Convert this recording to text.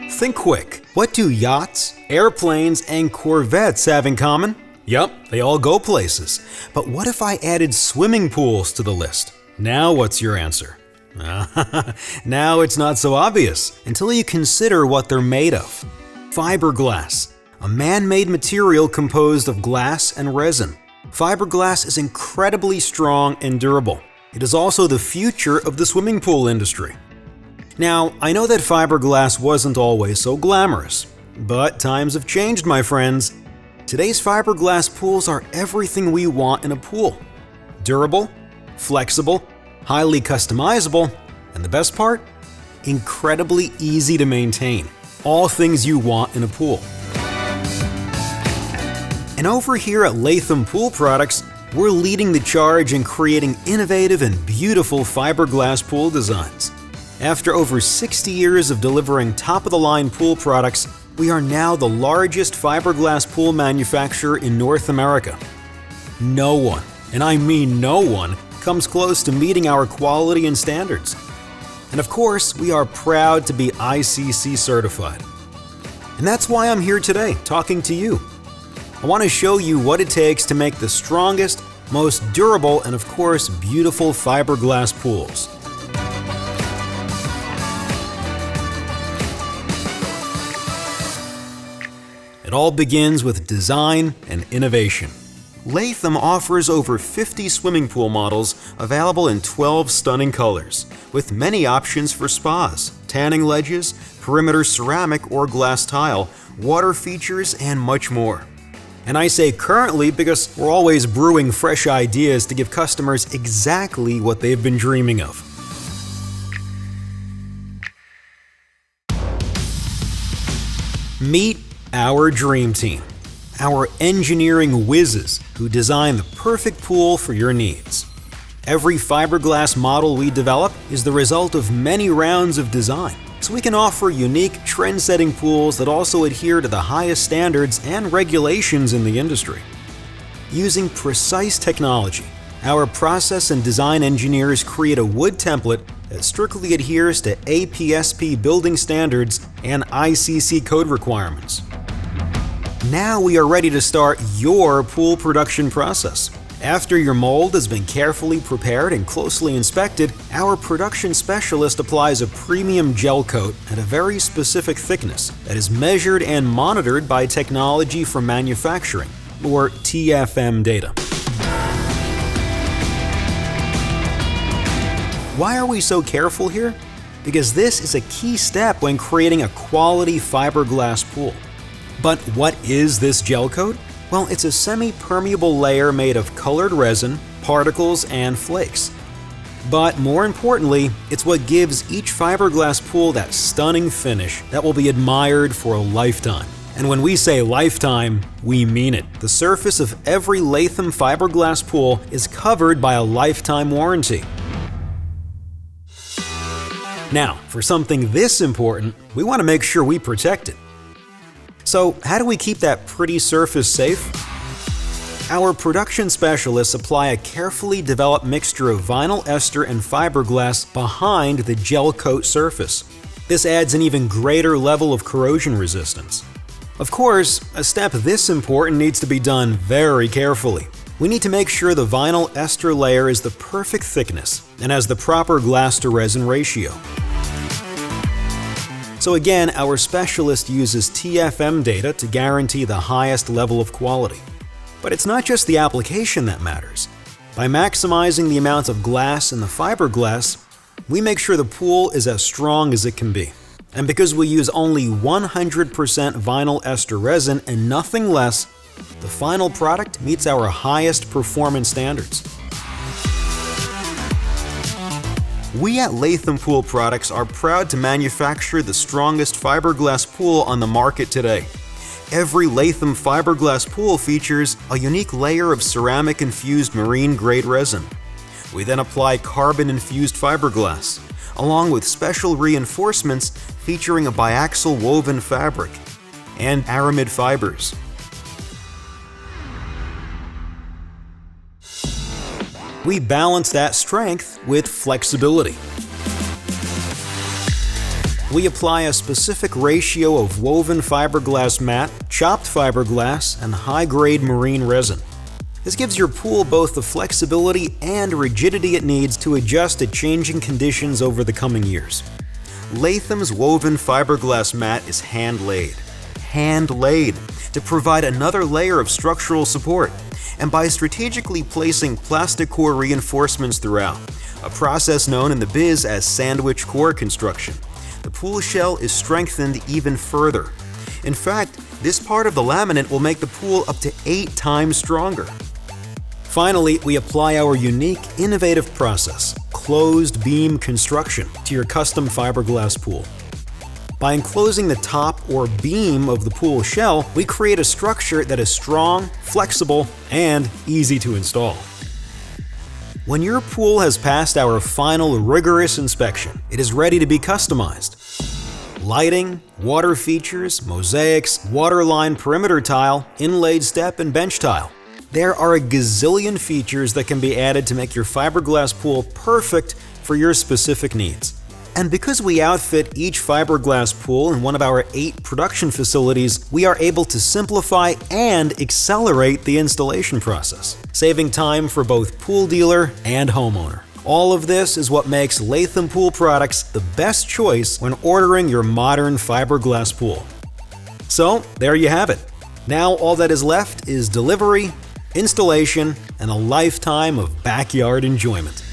Think quick. What do yachts, airplanes, and Corvettes have in common? Yup, they all go places. But what if I added swimming pools to the list? Now what's your answer? Now it's not so obvious until you consider what they're made of. Fiberglass, a man-made material composed of glass and resin. Fiberglass is incredibly strong and durable. It is also the future of the swimming pool industry. Now, I know that fiberglass wasn't always so glamorous, but times have changed, my friends. Today's fiberglass pools are everything we want in a pool. Durable, flexible, highly customizable, and the best part? Incredibly easy to maintain. All things you want in a pool. And over here at Latham Pool Products, we're leading the charge in creating innovative and beautiful fiberglass pool designs. After over 60 years of delivering top-of-the-line pool products, we are now the largest fiberglass pool manufacturer in North America. No one, and I mean no one, comes close to meeting our quality and standards. And of course, we are proud to be ICC certified. And that's why I'm here today, talking to you. I want to show you what it takes to make the strongest, most durable, and of course, beautiful fiberglass pools. It all begins with design and innovation. Latham offers over 50 swimming pool models available in 12 stunning colors, with many options for spas, tanning ledges, perimeter ceramic or glass tile, water features, and much more. And I say currently because we're always brewing fresh ideas to give customers exactly what they've been dreaming of. Meet our dream team. Our engineering whizzes who design the perfect pool for your needs. Every fiberglass model we develop is the result of many rounds of design, so we can offer unique, trend-setting pools that also adhere to the highest standards and regulations in the industry. Using precise technology, our process and design engineers create a wood template that strictly adheres to APSP building standards and ICC code requirements. Now we are ready to start your pool production process. After your mold has been carefully prepared and closely inspected, our production specialist applies a premium gel coat at a very specific thickness that is measured and monitored by technology for manufacturing, or TFM data. Why are we so careful here? Because this is a key step when creating a quality fiberglass pool. But what is this gel coat? Well, it's a semi-permeable layer made of colored resin, particles, and flakes. But more importantly, it's what gives each fiberglass pool that stunning finish that will be admired for a lifetime. And when we say lifetime, we mean it. The surface of every Latham fiberglass pool is covered by a lifetime warranty. Now, for something this important, we want to make sure we protect it. So, how do we keep that pretty surface safe? Our production specialists apply a carefully developed mixture of vinyl ester and fiberglass behind the gel coat surface. This adds an even greater level of corrosion resistance. Of course, a step this important needs to be done very carefully. We need to make sure the vinyl ester layer is the perfect thickness and has the proper glass to resin ratio. So again, our specialist uses TFM data to guarantee the highest level of quality. But it's not just the application that matters. By maximizing the amount of glass in the fiberglass, we make sure the pool is as strong as it can be. And because we use only 100% vinyl ester resin and nothing less, the final product meets our highest performance standards. We at Latham Pool Products are proud to manufacture the strongest fiberglass pool on the market today. Every Latham fiberglass pool features a unique layer of ceramic-infused marine-grade resin. We then apply carbon-infused fiberglass, along with special reinforcements featuring a biaxial woven fabric and aramid fibers. We balance that strength with flexibility. We apply a specific ratio of woven fiberglass mat, chopped fiberglass, and high-grade marine resin. This gives your pool both the flexibility and rigidity it needs to adjust to changing conditions over the coming years. Latham's woven fiberglass mat is hand-laid to provide another layer of structural support, and by strategically placing plastic core reinforcements throughout, a process known in the biz as sandwich core construction, the pool shell is strengthened even further. In fact, this part of the laminate will make the pool up to 8 times stronger. Finally, we apply our unique, innovative process, closed beam construction, to your custom fiberglass pool. By enclosing the top or beam of the pool shell, we create a structure that is strong, flexible, and easy to install. When your pool has passed our final rigorous inspection, it is ready to be customized. Lighting, water features, mosaics, waterline perimeter tile, inlaid step, and bench tile. There are a gazillion features that can be added to make your fiberglass pool perfect for your specific needs. And because we outfit each fiberglass pool in one of our 8 production facilities, we are able to simplify and accelerate the installation process, saving time for both pool dealer and homeowner. All of this is what makes Latham Pool products the best choice when ordering your modern fiberglass pool. So, there you have it. Now all that is left is delivery, installation, and a lifetime of backyard enjoyment.